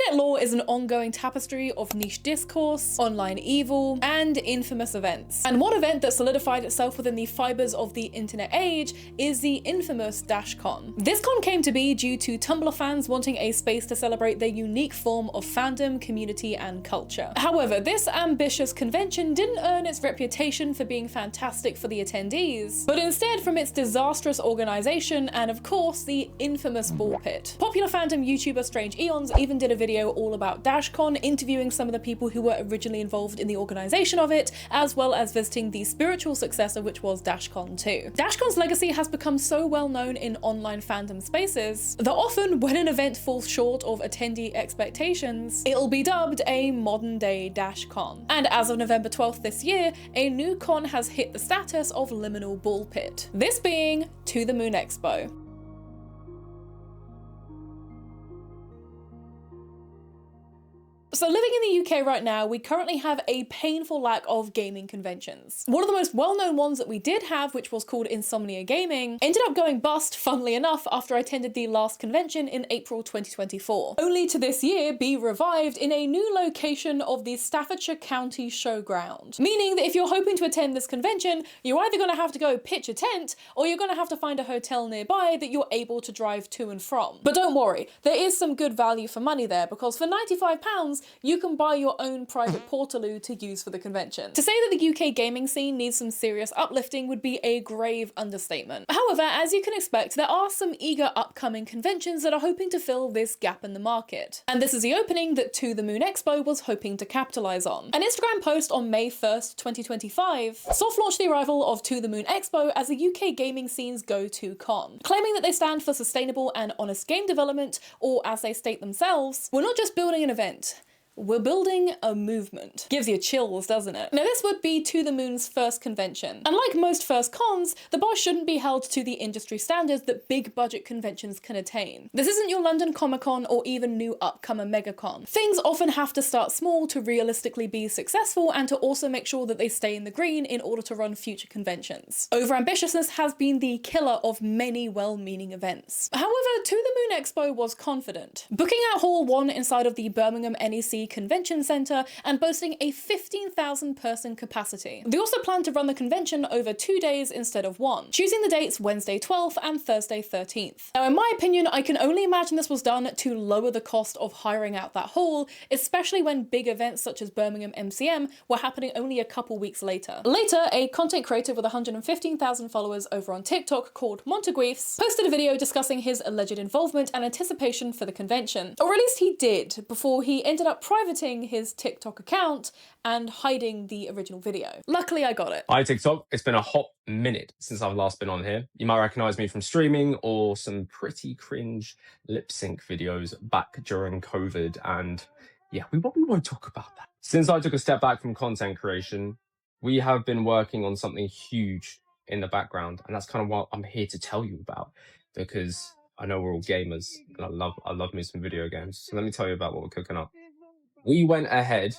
Internet lore is an ongoing tapestry of niche discourse, online evil, and infamous events. And one event that solidified itself within the fibers of the internet age is the infamous Dashcon. This con came to be due to Tumblr fans wanting a space to celebrate their unique form of fandom, community, and culture. However, this ambitious convention didn't earn its reputation for being fantastic for the attendees, but instead from its disastrous organization and of course the infamous ball pit. Popular fandom YouTuber Strange Eons even did a video all about Dashcon, interviewing some of the people who were originally involved in the organization of it, as well as visiting the spiritual successor, which was Dashcon 2. Dashcon's legacy has become so well known in online fandom spaces that often when an event falls short of attendee expectations, it'll be dubbed a modern day Dashcon. And as of November 12th this year, a new con has hit the status of Liminal Ball Pit, this being To The Moon Expo. So living in the UK right now, we currently have a painful lack of gaming conventions. One of the most well-known ones that we did have, which was called Insomnia Gaming, ended up going bust, funnily enough, after I attended the last convention in April 2024, only to this year be revived in a new location of the Staffordshire County Showground. Meaning that if you're hoping to attend this convention, you're either going to have to go pitch a tent, or you're going to have to find a hotel nearby that you're able to drive to and from. But don't worry, there is some good value for money there, because for £95, you can buy your own private portaloo to use for the convention. To say that the UK gaming scene needs some serious uplifting would be a grave understatement. However, as you can expect, there are some eager upcoming conventions that are hoping to fill this gap in the market. And this is the opening that To The Moon Expo was hoping to capitalize on. An Instagram post on May 1st, 2025, soft launched the arrival of To The Moon Expo as the UK gaming scene's go-to con, claiming that they stand for sustainable and honest game development, or as they state themselves, we're not just building an event, we're building a movement. Gives you chills, doesn't it? Now this would be To The Moon's first convention. And like most first cons, the bar shouldn't be held to the industry standards that big budget conventions can attain. This isn't your London Comic Con or even new upcomer MegaCon. Things often have to start small to realistically be successful and to also make sure that they stay in the green in order to run future conventions. Overambitiousness has been the killer of many well-meaning events. However, To The Moon Expo was confident, booking out Hall 1 inside of the Birmingham NEC Convention Centre and boasting a 15,000 person capacity. They also plan to run the convention over 2 days instead of one, choosing the dates Wednesday 12th and Thursday 13th. Now in my opinion, I can only imagine this was done to lower the cost of hiring out that hall, especially when big events such as Birmingham MCM were happening only a couple weeks later. Later, a content creator with 115,000 followers over on TikTok called Montaguifs posted a video discussing his alleged involvement and anticipation for the convention. Or at least he did, before he ended up privating his TikTok account and hiding the original video. Luckily, I got it. Hi TikTok, it's been a hot minute since I've last been on here. You might recognize me from streaming or some pretty cringe lip sync videos back during COVID, and yeah, we probably won't talk about that. Since I took a step back from content creation, we have been working on something huge in the background, and that's kind of what I'm here to tell you about, because I know we're all gamers and I love me some video games. So let me tell you about what we're cooking up. We went ahead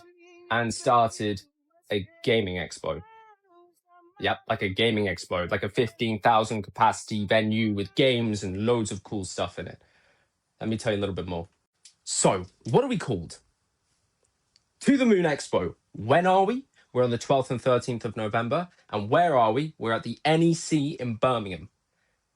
and started a gaming expo. Yep, like a gaming expo, like a 15,000 capacity venue with games and loads of cool stuff in it. Let me tell you a little bit more. So, what are we called? To The Moon Expo. When are we? We're on the 12th and 13th of November. And where are we? We're at the NEC in Birmingham.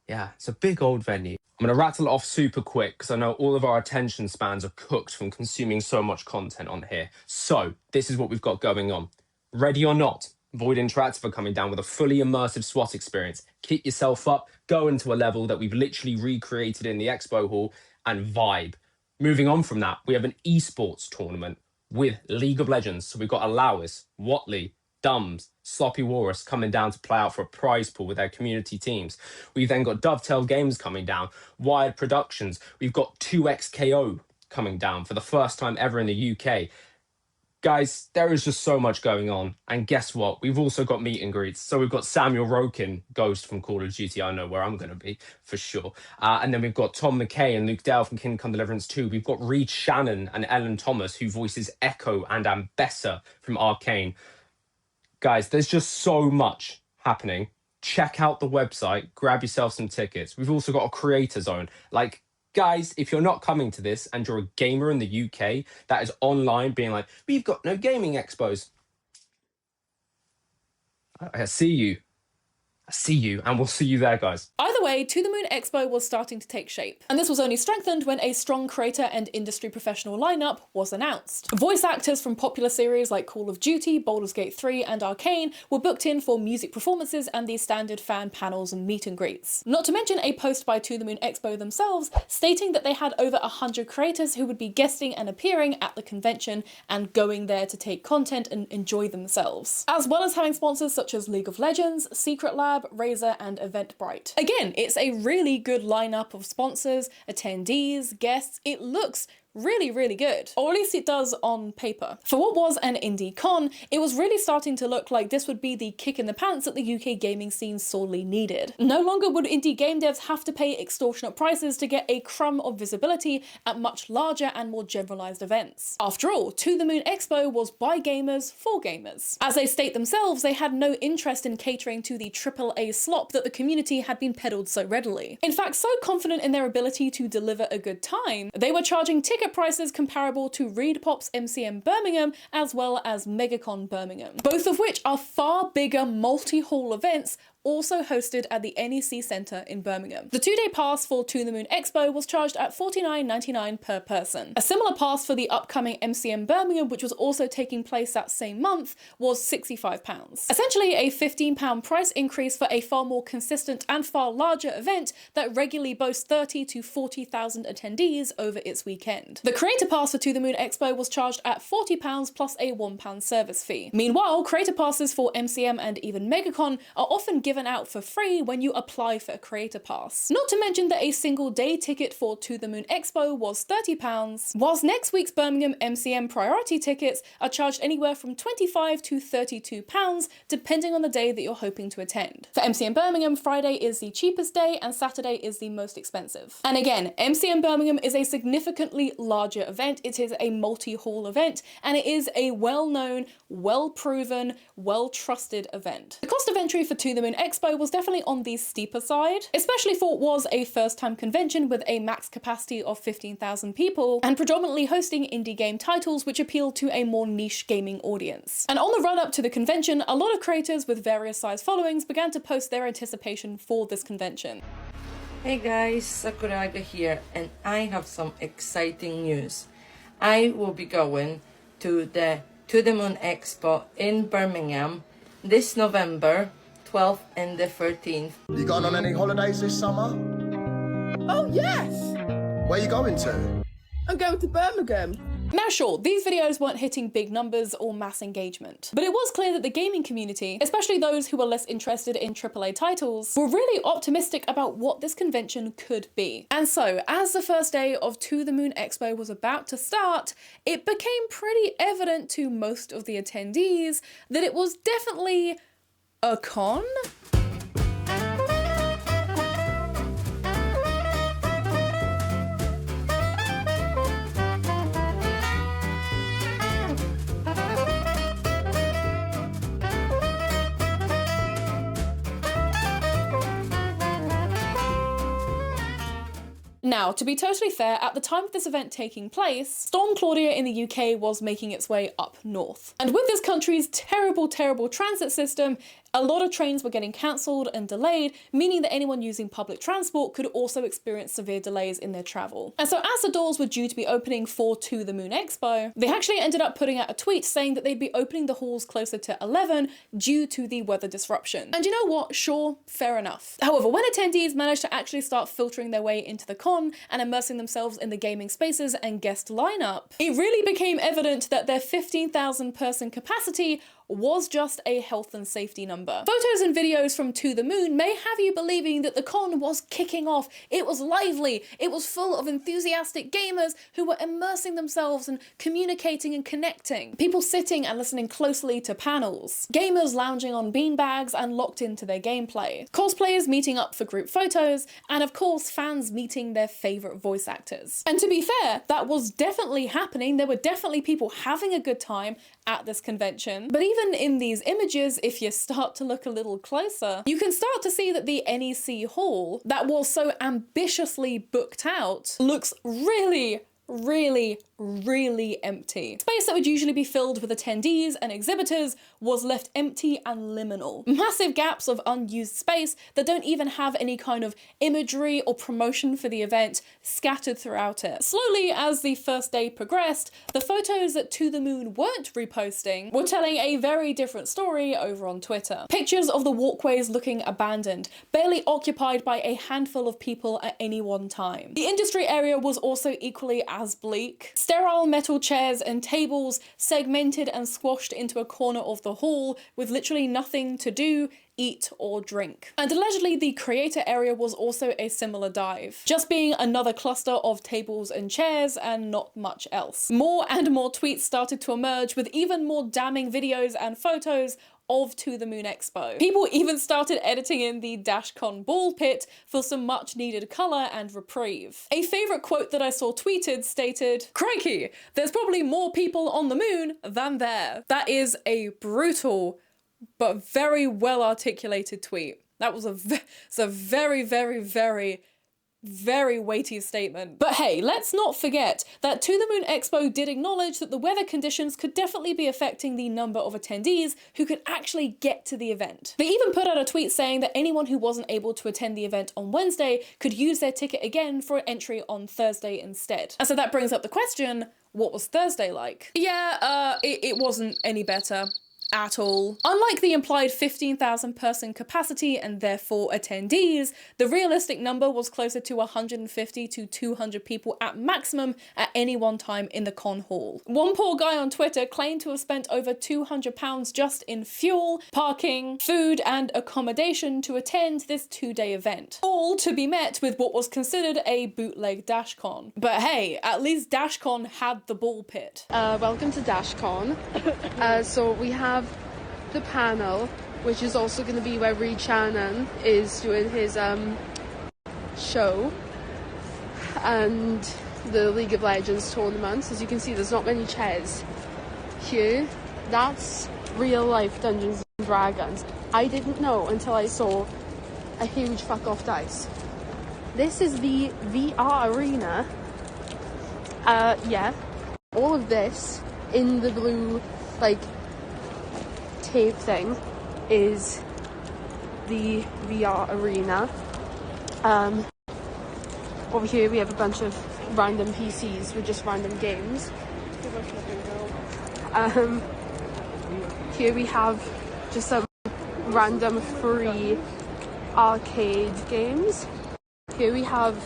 Yeah, it's a big old venue. I'm going to rattle it off super quick because I know all of our attention spans are cooked from consuming so much content on here. So this is what we've got going on. Ready or not, Void Interactive are coming down with a fully immersive SWAT experience. Kit yourself up, go into a level that we've literally recreated in the expo hall and vibe. Moving on from that, we have an esports tournament with League of Legends. So we've got Alawis, Watley, Dums, Sloppy Walrus coming down to play out for a prize pool with their community teams. We've then got Dovetail Games coming down, Wired Productions. We've got 2XKO coming down for the first time ever in the UK. Guys, there is just so much going on. And guess what? We've also got meet and greets. So we've got Samuel Rokin, Ghost from Call of Duty. I know where I'm going to be, for sure. And then we've got Tom McKay and Luke Dale from Kingdom Come Deliverance 2. We've got Reed Shannon and Ellen Thomas, who voices Echo and Ambessa from Arcane. Guys, there's just so much happening. Check out the website, grab yourself some tickets. We've also got a creator zone. Like, Guys, if you're not coming to this and you're a gamer in the UK that is online being like, we've got no gaming expos, I see you. I see you, and we'll see you there, guys. Either way, To the Moon Expo was starting to take shape, and this was only strengthened when a strong creator and industry professional lineup was announced. Voice actors from popular series like Call of Duty, Baldur's Gate 3 and Arcane were booked in for music performances and the standard fan panels and meet and greets. Not to mention a post by To the Moon Expo themselves stating that they had over 100 creators who would be guesting and appearing at the convention and going there to take content and enjoy themselves, as well as having sponsors such as League of Legends, Secret Lab, Razer and Eventbrite. Again, it's a really good lineup of sponsors, attendees, guests. It looks really good, or at least it does on paper. For what was an indie con, it was really starting to look like this would be the kick in the pants that the UK gaming scene sorely needed. No longer would indie game devs have to pay extortionate prices to get a crumb of visibility at much larger and more generalized events. After all, To the Moon Expo was by gamers for gamers. As they state themselves, they had no interest in catering to the AAA slop that the community had been peddled so readily. In fact, so confident in their ability to deliver a good time, they were charging ticket prices comparable to ReedPop's MCM Birmingham as well as MegaCon Birmingham, both of which are far bigger multi-hall events also hosted at the NEC Centre in Birmingham. The 2-day pass for To the Moon Expo was charged at $49.99 per person. A similar pass for the upcoming MCM Birmingham, which was also taking place that same month, was £65. Essentially a £15 price increase for a far more consistent and far larger event that regularly boasts 30 to 40,000 attendees over its weekend. The creator pass for To the Moon Expo was charged at £40 plus a £1 service fee. Meanwhile, creator passes for MCM and even MegaCon are often given out for free when you apply for a creator pass. Not to mention that a single day ticket for To the Moon Expo was £30, whilst next week's Birmingham MCM priority tickets are charged anywhere from £25 to £32 depending on the day that you're hoping to attend. For MCM Birmingham, Friday is the cheapest day and Saturday is the most expensive. And again, MCM Birmingham is a significantly larger event. It is a multi-hall event and it is a well-known, well-proven, well-trusted event. The cost of entry for To the Moon Expo was definitely on the steeper side, especially for what was a first-time convention with a max capacity of 15,000 people and predominantly hosting indie game titles which appeal to a more niche gaming audience. And on the run-up to the convention, a lot of creators with various size followings began to post their anticipation for this convention. Hey guys, Sakuraga here, and I have some exciting news. I will be going to the Moon Expo in Birmingham this November 12th and the 13th. You going on any holidays this summer? Oh yes! Where you going to? I'm going to Birmingham. Now sure, these videos weren't hitting big numbers or mass engagement, but it was clear that the gaming community, especially those who were less interested in AAA titles, were really optimistic about what this convention could be. And so, as the first day of To the Moon Expo was about to start, it became pretty evident to most of the attendees that it was definitely a con? Now, to be totally fair, at the time of this event taking place, Storm Claudia in the UK was making its way up north. And with this country's terrible transit system, a lot of trains were getting cancelled and delayed, meaning that anyone using public transport could also experience severe delays in their travel. And so as the doors were due to be opening for To the Moon Expo, they actually ended up putting out a tweet saying that they'd be opening the halls closer to 11 due to the weather disruption. And you know what? Sure, fair enough. However, when attendees managed to actually start filtering their way into the con and immersing themselves in the gaming spaces and guest lineup, it really became evident that their 15,000 person capacity was just a health and safety number. Photos and videos from To the Moon may have you believing that the con was kicking off. It was lively. It was full of enthusiastic gamers who were immersing themselves and communicating and connecting. People sitting and listening closely to panels. Gamers lounging on beanbags and locked into their gameplay. Cosplayers meeting up for group photos, and of course fans meeting their favourite voice actors. And to be fair, that was definitely happening. There were definitely people having a good time at this convention. But even even in these images, if you start to look a little closer, you can start to see that the NEC hall that was so ambitiously booked out looks really empty. Space that would usually be filled with attendees and exhibitors was left empty and liminal. Massive gaps of unused space that don't even have any kind of imagery or promotion for the event scattered throughout it. Slowly, as the first day progressed, the photos that To The Moon weren't reposting were telling a very different story over on Twitter. Pictures of the walkways looking abandoned, barely occupied by a handful of people at any one time. The industry area was also equally as bleak. Sterile metal chairs and tables segmented and squashed into a corner of the hall with literally nothing to do, eat or drink. And allegedly the creator area was also a similar dive, just being another cluster of tables and chairs and not much else. More and more tweets started to emerge with even more damning videos and photos of To The Moon Expo. People even started editing in the Dashcon ball pit for some much needed colour and reprieve. A favourite quote that I saw tweeted stated, "Crikey, there's probably more people on the moon than there." That is a brutal but very well articulated tweet. That was a very weighty statement. But hey, let's not forget that To The Moon Expo did acknowledge that the weather conditions could definitely be affecting the number of attendees who could actually get to the event. They even put out a tweet saying that anyone who wasn't able to attend the event on Wednesday could use their ticket again for an entry on Thursday instead. And so that brings up the question, what was Thursday like? Yeah, it wasn't any better at all. Unlike the implied 15,000 person capacity and therefore attendees, the realistic number was closer to 150 to 200 people at maximum at any one time in the con hall. One poor guy on Twitter claimed to have spent over £200 just in fuel, parking, food and accommodation to attend this 2-day event, all to be met with what was considered a bootleg Dashcon. But hey, at least Dashcon had the ball pit. Welcome to Dashcon. So we have the panel, which is also going to be where Reed Shannon is doing his show, and the League of Legends tournament. As you can see, there's not many chairs here. That's real life Dungeons and Dragons. I didn't know until I saw a huge fuck off dice. This is the VR arena. Yeah, all of this in the blue like tape thing is the VR arena. Over here we have a bunch of random PCs with just random games. Here we have just some random free arcade games. Here we have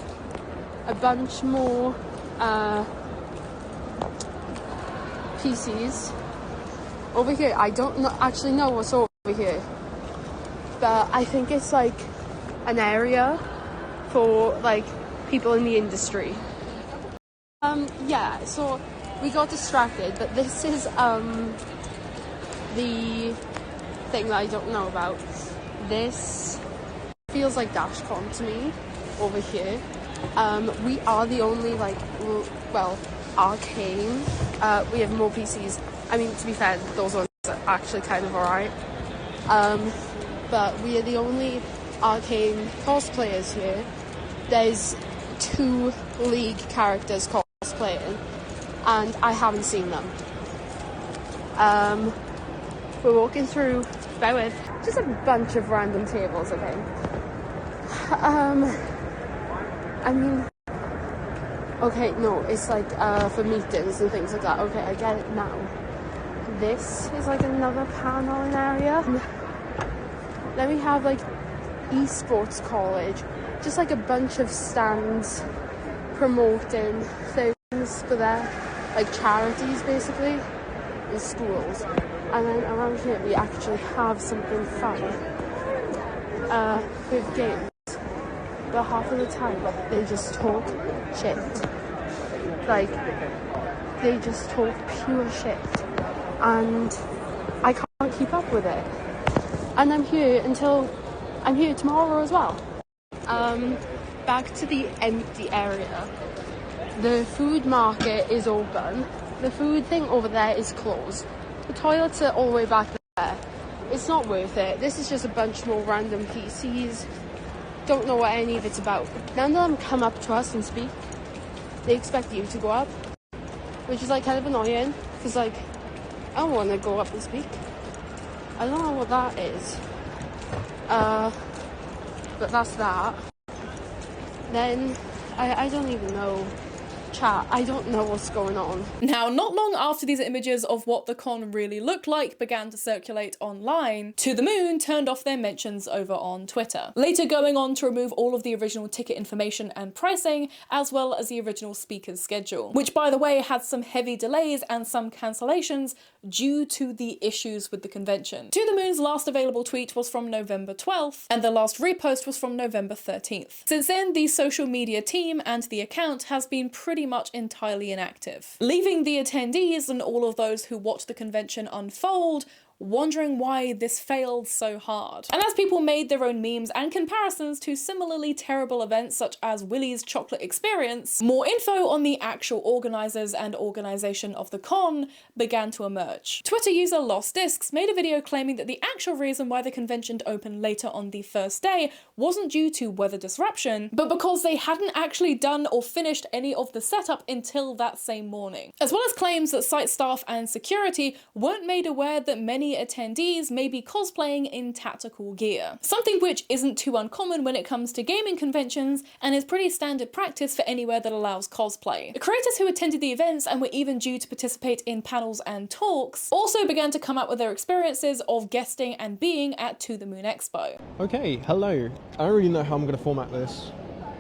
a bunch more PCs. Over here, I don't actually know what's over here, but I think it's like an area for like people in the industry. Yeah, so we got distracted, but this is the thing that I don't know about. This feels like Dashcon to me over here. We are the only like, well, arcane. We have more PCs. I mean, to be fair, those ones are actually kind of alright. But we are the only arcane cosplayers here. There's 2 League characters cosplaying, and I haven't seen them. We're walking through, bear with, just a bunch of random tables, I think. I mean, okay, no, it's like for meetings and things like that. Okay, I get it now. This is like another paneling area. Then we have like esports college, just like a bunch of stands promoting things for their like charities basically in schools. And then around here we actually have something fun with games, but half of the time they just talk shit. Like, they just talk pure shit, and I can't keep up with it. And I'm here tomorrow as well. Back to the empty area. The food market is open. The food thing over there is closed. The toilets are all the way back It's not worth it. This is just a bunch more random PCs. Don't know what any of it's about. None of them come up to us and speak. They expect you to go up, which is like kind of annoying, because like, I don't want to go up and speak. I don't know what that is. But that's that. Then, I don't even know. Chat, I don't know what's going on. Now, not long after these images of what the con really looked like began to circulate online, To The Moon turned off their mentions over on Twitter, later going on to remove all of the original ticket information and pricing, as well as the original speaker's schedule, which by the way had some heavy delays and some cancellations due to the issues with the convention. To The Moon's last available tweet was from November 12th, and the last repost was from November 13th. Since then, the social media team and the account has been pretty much entirely inactive, leaving the attendees and all of those who watched the convention unfold wondering why this failed so hard. And as people made their own memes and comparisons to similarly terrible events such as Willy's Chocolate Experience, more info on the actual organisers and organisation of the con began to emerge. Twitter user Lost Discs made a video claiming that the actual reason why the convention opened later on the first day wasn't due to weather disruption, but because they hadn't actually done or finished any of the setup until that same morning. As well as claims that site staff and security weren't made aware that many attendees may be cosplaying in tactical gear. Something which isn't too uncommon when it comes to gaming conventions and is pretty standard practice for anywhere that allows cosplay. The creators who attended the events and were even due to participate in panels and talks also began to come up with their experiences of guesting and being at To The Moon Expo. Okay, hello. I don't really know how I'm going to format this,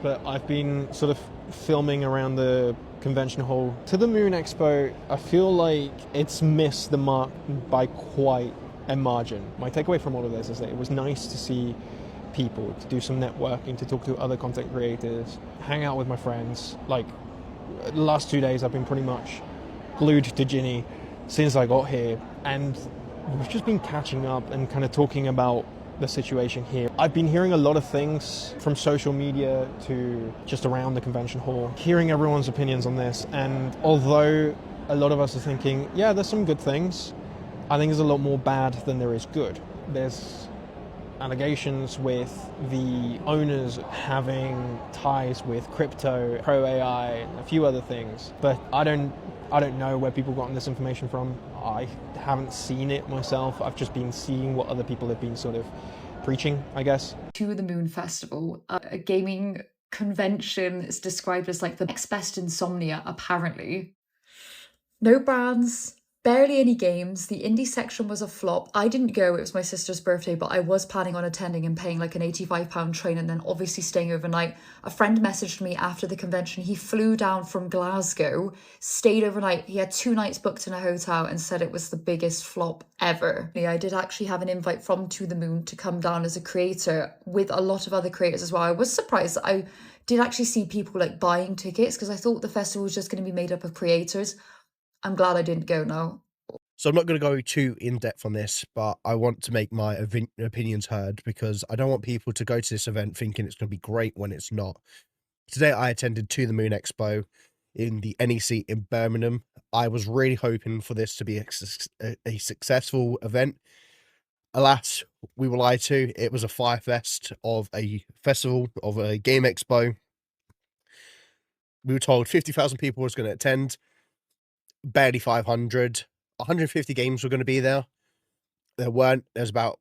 but I've been sort of filming around the convention hall. To The Moon Expo, I feel like it's missed the mark by quite a margin. My takeaway from all of this is that it was nice to see people, to do some networking, to talk to other content creators, hang out with my friends. Like, the last 2 days I've been pretty much glued to Ginny since I got here, and we've just been catching up and kind of talking about the situation here. I've been hearing a lot of things from social media to just around the convention hall, hearing everyone's opinions on this, and although a lot of us are thinking, yeah, there's some good things, I think there's a lot more bad than there is good. There's allegations with the owners having ties with crypto, pro AI, and a few other things, but I don't know where people gotten this information from. I haven't seen it myself. I've just been seeing what other people have been sort of preaching, I guess. To the Moon Festival, a gaming convention is described as like the next best insomnia, apparently. No brands, barely any games. The indie section was a flop. I didn't go, it was my sister's birthday, but I was planning on attending and paying like an £85 train and then obviously staying overnight. A friend messaged me after the convention. He flew down from Glasgow, stayed overnight. He had 2 nights booked in a hotel and said it was the biggest flop ever. I did actually have an invite from To The Moon to come down as a creator with a lot of other creators as well. I was surprised that I did actually see people like buying tickets because I thought the festival was just going to be made up of creators. I'm glad I didn't go now. So I'm not going to go too in-depth on this, but I want to make my opinions heard because I don't want people to go to this event thinking it's going to be great when it's not. Today I attended To The Moon Expo in the NEC in Birmingham. I was really hoping for this to be a successful event. Alas, we were lied to. It was a Fyre fest of a festival, of a game expo. We were told 50,000 people was going to attend. Barely 500. 150 games were going to be there. There weren't. There's about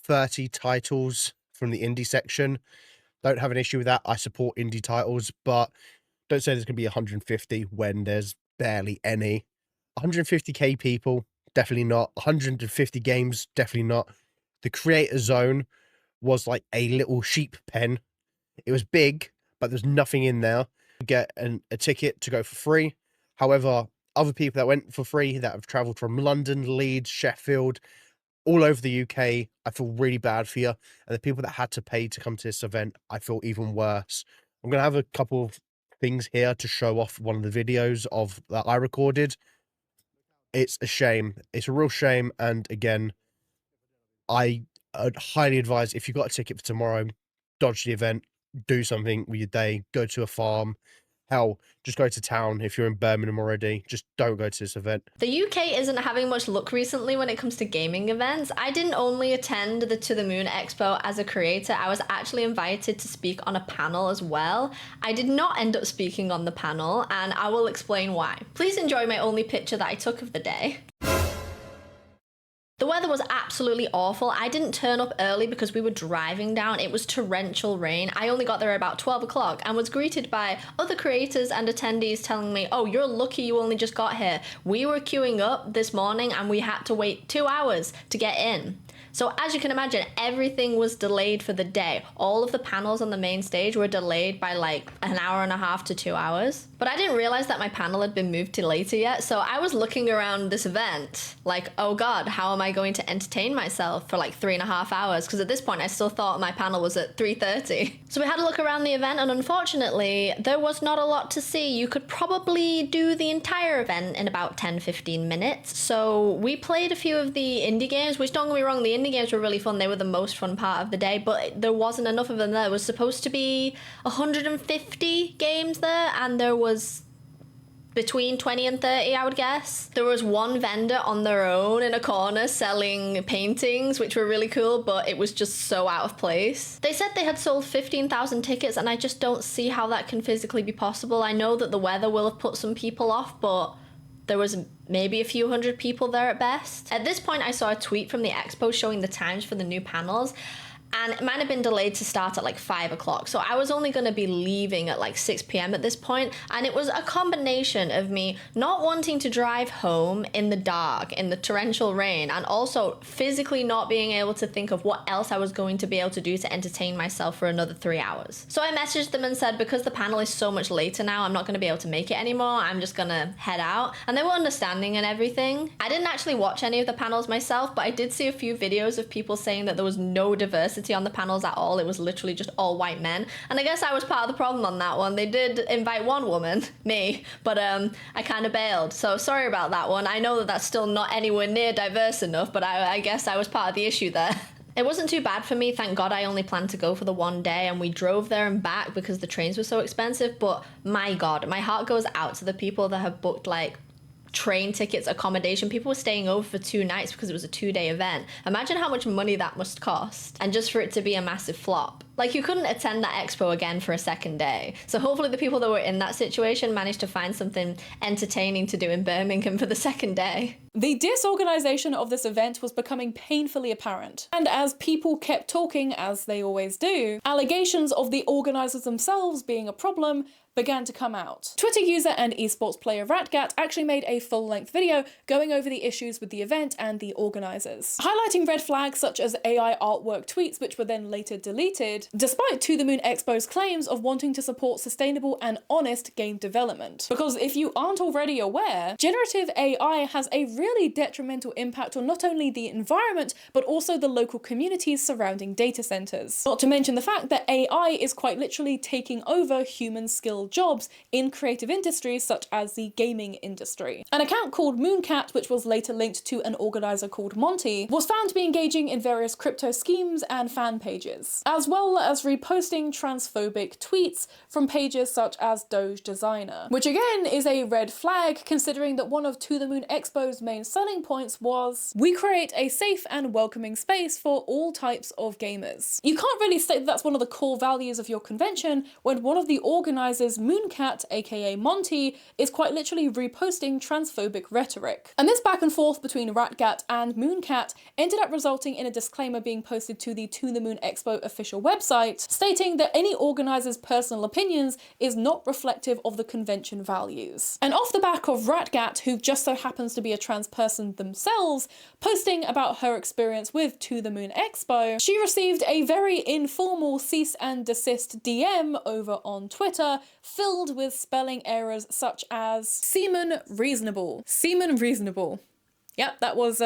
30 titles from the indie section. Don't have an issue with that. I support indie titles, but don't say there's going to be 150 when there's barely any. 150k people, definitely not. 150 games, definitely not. The creator zone was like a little sheep pen. It was big, but there's nothing in there. You get a ticket to go for free. However, other people that went for free that have travelled from London, Leeds, Sheffield, all over the UK, I feel really bad for you. And the people that had to pay to come to this event, I feel even worse. I'm going to have a couple of things here to show off one of the videos of that I recorded. It's a shame. It's a real shame. And again, I'd highly advise, if you've got a ticket for tomorrow, dodge the event, do something with your day, go to a farm, Hell, just go to town if you're in Birmingham already. Just don't go to this event. The UK isn't having much luck recently when it comes to gaming events. I didn't only attend the To the Moon Expo as a creator, I was actually invited to speak on a panel as well. I did not end up speaking on the panel, and I will explain why. Please enjoy my only picture that I took of the day. The weather was absolutely awful. I didn't turn up early because we were driving down. It was torrential rain. I only got there about 12 o'clock and was greeted by other creators and attendees telling me, oh, you're lucky you only just got here. We were queuing up this morning and we had to wait 2 hours to get in. So as you can imagine, everything was delayed for the day. All of the panels on the main stage were delayed by like an hour and a half to 2 hours. But I didn't realize that my panel had been moved to later yet. So I was looking around this event like, oh God, how am I going to entertain myself for like 3.5 hours? Because at this point I still thought my panel was at 3:30. So we had a look around the event and unfortunately there was not a lot to see. You could probably do the entire event in about 10-15 minutes. So we played a few of the indie games, which don't get me wrong, the indie games were really fun. They were the most fun part of the day, but there wasn't enough of them there. It was supposed to be 150 games there, and there was between 20 and 30, I would guess. There was one vendor on their own in a corner selling paintings, which were really cool, but it was just so out of place. They said they had sold 15,000 tickets, and I just don't see how that can physically be possible. I know that the weather will have put some people off, but there was maybe a few hundred people there at best. At this point, I saw a tweet from the expo showing the times for the new panels, and it might have been delayed to start at like 5 o'clock. So I was only going to be leaving at like 6 p.m. at this point, and it was a combination of me not wanting to drive home in the dark, in the torrential rain, and also physically not being able to think of what else I was going to be able to do to entertain myself for another 3 hours. So I messaged them and said, because the panel is so much later now, I'm not going to be able to make it anymore. I'm just going to head out. And they were understanding and everything. I didn't actually watch any of the panels myself, but I did see a few videos of people saying that there was no diversity on the panels at all. It was literally just all white men, and I guess I was part of the problem on that one. They did invite one woman, me, but I kind of bailed, so sorry about that one. I know that that's still not anywhere near diverse enough, but I guess I was part of the issue there. It wasn't too bad for me, thank God. I only planned to go for the one day, and we drove there and back because the trains were so expensive, but my God, my heart goes out to the people that have booked like train tickets, accommodation. People were staying over for 2 nights because it was a 2-day event. Imagine how much money that must cost, and just for it to be a massive flop. Like, you couldn't attend that expo again for a second day. So hopefully the people that were in that situation managed to find something entertaining to do in Birmingham for the second day. The disorganisation of this event was becoming painfully apparent, and as people kept talking, as they always do, allegations of the organisers themselves being a problem began to come out. Twitter user and esports player Ratgat actually made a full-length video going over the issues with the event and the organisers, highlighting red flags such as AI artwork tweets which were then later deleted, despite To the Moon Expo's claims of wanting to support sustainable and honest game development. Because if you aren't already aware, generative AI has a really detrimental impact on not only the environment, but also the local communities surrounding data centers. Not to mention the fact that AI is quite literally taking over human skilled jobs in creative industries such as the gaming industry. An account called Mooncat, which was later linked to an organizer called Monty, was found to be engaging in various crypto schemes and fan pages, as well as reposting transphobic tweets from pages such as Doge Designer, which again is a red flag considering that one of To the Moon Expo's main selling points was, we create a safe and welcoming space for all types of gamers. You can't really state that that's one of the core values of your convention when one of the organizers, Mooncat, aka Monty, is quite literally reposting transphobic rhetoric. And this back and forth between Ratgat and Mooncat ended up resulting in a disclaimer being posted to the To the Moon Expo official website, stating that any organizer's personal opinions is not reflective of the convention values. And off the back of Ratgat, who just so happens to be a trans person themselves, posting about her experience with To the Moon Expo, she received a very informal cease and desist DM over on Twitter, filled with spelling errors such as semen reasonable. Semen reasonable. Yep, that was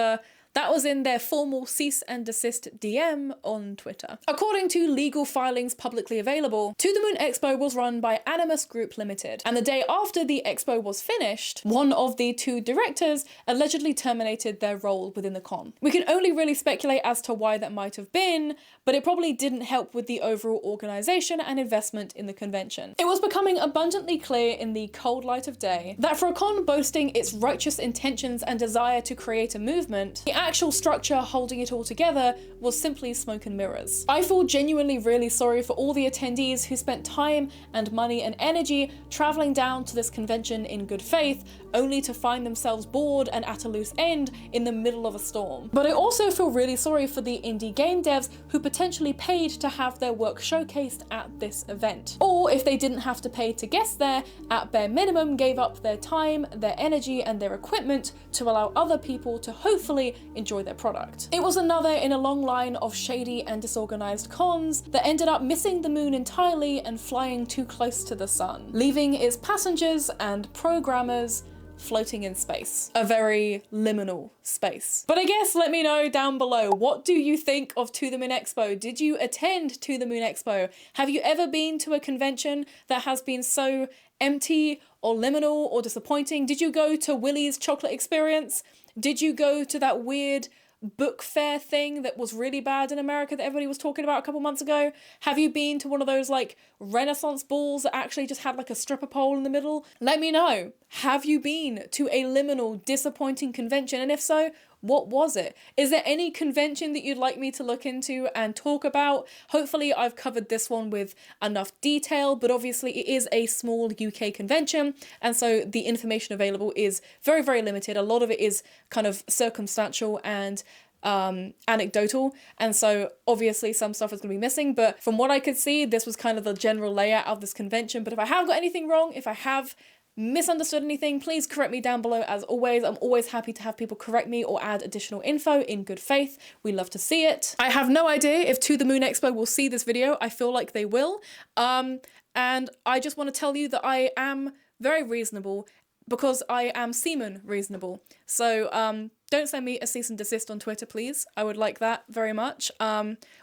That was in their formal cease and desist DM on Twitter. According to legal filings publicly available, To the Moon Expo was run by Animus Group Limited, and the day after the expo was finished, one of the two directors allegedly terminated their role within the con. We can only really speculate as to why that might have been, but it probably didn't help with the overall organisation and investment in the convention. It was becoming abundantly clear in the cold light of day that for a con boasting its righteous intentions and desire to create a movement, the actual structure holding it all together was simply smoke and mirrors. I feel genuinely really sorry for all the attendees who spent time and money and energy travelling down to this convention in good faith, only to find themselves bored and at a loose end in the middle of a storm. But I also feel really sorry for the indie game devs who potentially paid to have their work showcased at this event. Or if they didn't have to pay to guest there, at bare minimum gave up their time, their energy and their equipment to allow other people to hopefully enjoy their product. It was another in a long line of shady and disorganized cons that ended up missing the moon entirely and flying too close to the sun, leaving its passengers and programmers floating in space. A very liminal space. But I guess let me know down below, what do you think of To the Moon Expo? Did you attend To the Moon Expo? Have you ever been to a convention that has been so empty or liminal or disappointing? Did you go to Willy's Chocolate Experience? Did you go to that weird book fair thing that was really bad in America that everybody was talking about a couple months ago? Have you been to one of those like Renaissance balls that actually just had like a stripper pole in the middle? Let me know. Have you been to a liminal, disappointing convention? And if so, what was it? Is there any convention that you'd like me to look into and talk about? Hopefully I've covered this one with enough detail, but obviously it is a small UK convention, and so the information available is very, very limited. A lot of it is kind of circumstantial and anecdotal, and so obviously some stuff is going to be missing, but from what I could see, this was kind of the general layout of this convention. But if I have got anything wrong, if I have misunderstood anything, please correct me down below. As always, I'm always happy to have people correct me or add additional info in good faith. We love to see it. I have no idea if To the Moon Expo will see this video. I feel like they will. And I just want to tell you that I am very reasonable because I am seaman reasonable. So don't send me a cease and desist on Twitter, please. I would like that very much.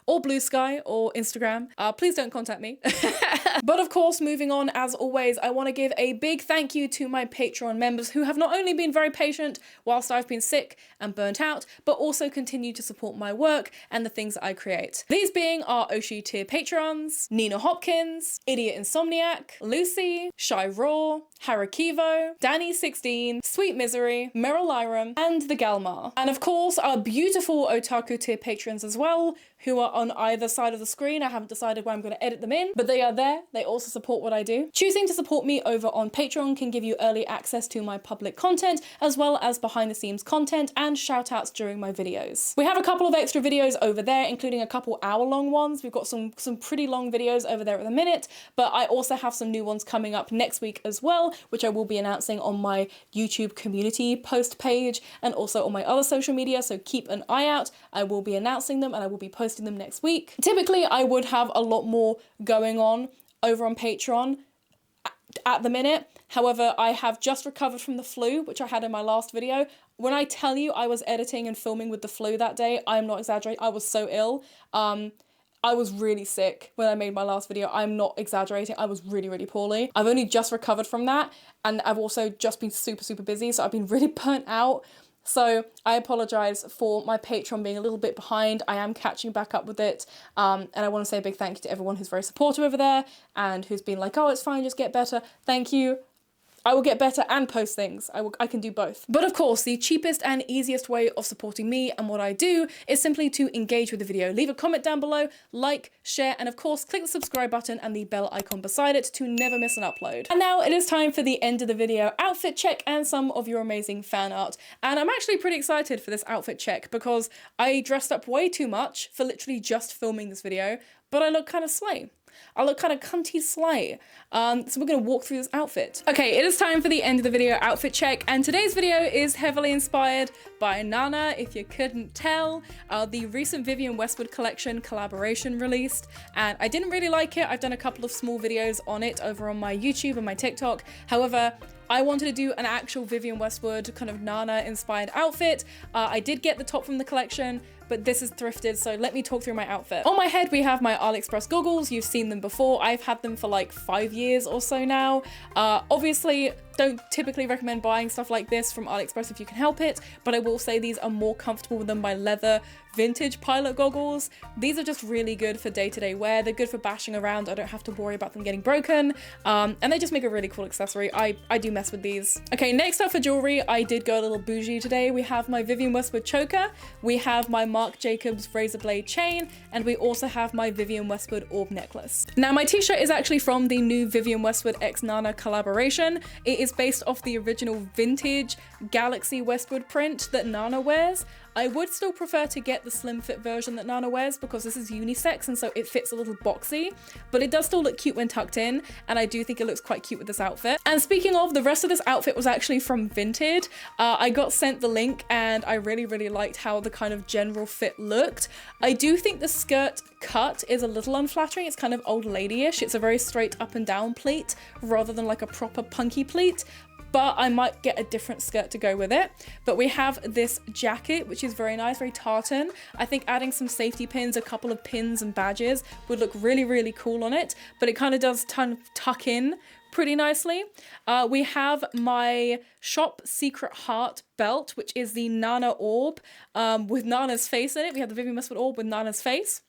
Or Blue Sky or Instagram. Please don't contact me. But of course, moving on, as always, I want to give a big thank you to my Patreon members who have not only been very patient whilst I've been sick and burnt out, but also continue to support my work and the things that I create. These being our Oshi tier patrons, Nina Hopkins, Idiot Insomniac, Lucy, Shy Raw, Harakivo, Danny16, Sweet Misery, Meryl Lyram, and the Galmar. And of course, our beautiful Otaku tier patrons as well, who are on either side of the screen. I haven't decided where I'm going to edit them in, but they are there. They also support what I do. Choosing to support me over on Patreon can give you early access to my public content, as well as behind the scenes content and shout outs during my videos. We have a couple of extra videos over there, including a couple hour-long ones. We've got some pretty long videos over there at the minute, but I also have some new ones coming up next week as well, which I will be announcing on my YouTube community post page and also on my other social media, so keep an eye out. I will be announcing them and I will be posting them next week. Typically, I would have a lot more going on over on Patreon at the minute. However, I have just recovered from the flu, which I had in my last video. When I tell you I was editing and filming with the flu that day, I'm not exaggerating. I was so ill. I was really sick when I made my last video. I'm not exaggerating. I was really, really poorly. I've only just recovered from that, and I've also just been super, super busy, so I've been really burnt out. So I apologise for my Patreon being a little bit behind. I am catching back up with it. And I want to say a big thank you to everyone who's very supportive over there and who's been like, oh, it's fine, just get better. Thank you. I will get better and post things. I can do both. But of course, the cheapest and easiest way of supporting me and what I do is simply to engage with the video. Leave a comment down below, like, share, and of course, click the subscribe button and the bell icon beside it to never miss an upload. And now it is time for the end of the video outfit check and some of your amazing fan art. And I'm actually pretty excited for this outfit check because I dressed up way too much for literally just filming this video, but I look kind of slay. I look kind of cunty slay. So we're going to walk through this outfit. Okay, it is time for the end of the video outfit check, and today's video is heavily inspired by Nana, if you couldn't tell. The recent Vivienne Westwood collection collaboration released, and I didn't really like it. I've done a couple of small videos on it over on my YouTube and my TikTok. However, I wanted to do an actual Vivienne Westwood kind of Nana inspired outfit. I did get the top from the collection, but this is thrifted, so let me talk through my outfit. On my head, we have my AliExpress goggles. You've seen them before. I've had them for like 5 years or so now. Obviously, don't typically recommend buying stuff like this from AliExpress if you can help it, but I will say these are more comfortable than my leather vintage pilot goggles. These are just really good for day-to-day wear. They're good for bashing around. I don't have to worry about them getting broken, and they just make a really cool accessory. I do mess with these. Okay, next up for jewelry, I did go a little bougie today. We have my Vivienne Westwood choker, we have my Marc Jacobs razor blade chain, and we also have my Vivienne Westwood orb necklace. Now, my t-shirt is actually from the new Vivienne Westwood x Nana collaboration. It is based off the original vintage Galaxy Westwood print that Nana wears. I would still prefer to get the slim fit version that Nana wears because this is unisex and so it fits a little boxy, but it does still look cute when tucked in, and I do think it looks quite cute with this outfit. And speaking of, the rest of this outfit was actually from Vinted. I got sent the link and I really liked how the kind of general fit looked. I do think the skirt cut is a little unflattering. It's kind of old lady-ish. It's a very straight up and down pleat rather than like a proper punky pleat, but I might get a different skirt to go with it. But we have this jacket, which is very nice, very tartan. I think adding some safety pins, a couple of pins and badges would look really cool on it, but it kind of does tuck in pretty nicely. We have my Shop Secret Heart belt, which is the Nana orb with Nana's face in it. We have the Vivienne Westwood orb with Nana's face.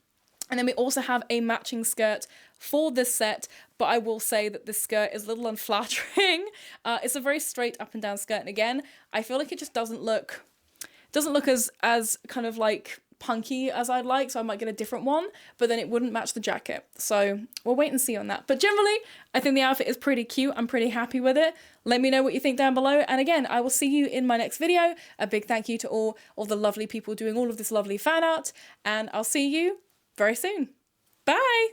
And then we also have a matching skirt for this set, but I will say that this skirt is a little unflattering. It's a very straight up and down skirt, and again, I feel like it just doesn't look as kind of like punky as I'd like, so I might get a different one, but then it wouldn't match the jacket. So we'll wait and see on that. But generally, I think the outfit is pretty cute. I'm pretty happy with it. Let me know what you think down below. And again, I will see you in my next video. A big thank you to all the lovely people doing all of this lovely fan art, and I'll see you very soon. Bye!